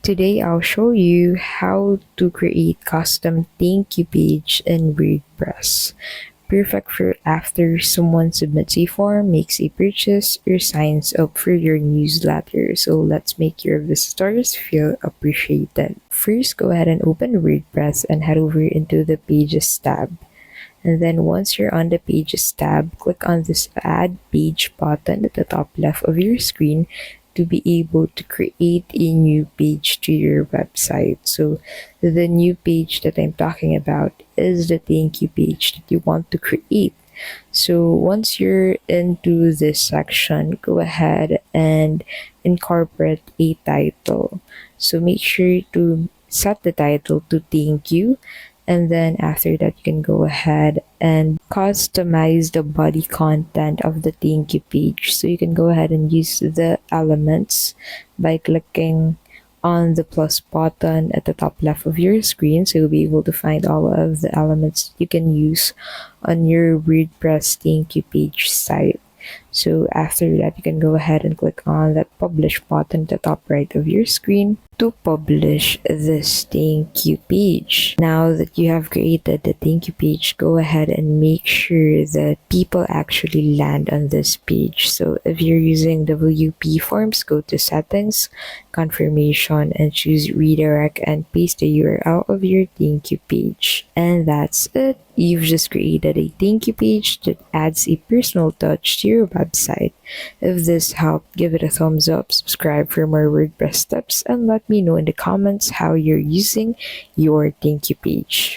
Today I'll show you how to create custom thank you page in WordPress. Perfect for after someone submits a form, makes a purchase, or signs up for your newsletter. So let's make your visitors feel appreciated. First, go ahead and open WordPress and head over into the Pages tab. And then once you're on the Pages tab, click on this Add Page button at the top left of your screen to be able to create a new page to your website. So the new page that I'm talking about is the thank you page that you want to create. So once you're into this section, go ahead and incorporate a title. So make sure to set the title to thank you, and then after that you can go ahead and customize the body content of the thank you page. So you can go ahead and use the elements by clicking on the plus button at the top left of your screen, so you'll be able to find all of the elements you can use on your WordPress thank you page site. So after that, you can go ahead and click on that publish button at the top right of your screen to publish this thank you page. Now that you have created the thank you page, go ahead and make sure that people actually land on this page. So if you're using WP forms, go to settings, confirmation, and choose redirect and paste the URL of your thank you page. And that's it. You've just created a thank you page that adds a personal touch to your website. If this helped, give it a thumbs up, subscribe for more WordPress tips, and let me know in the comments how you're using your thank you page.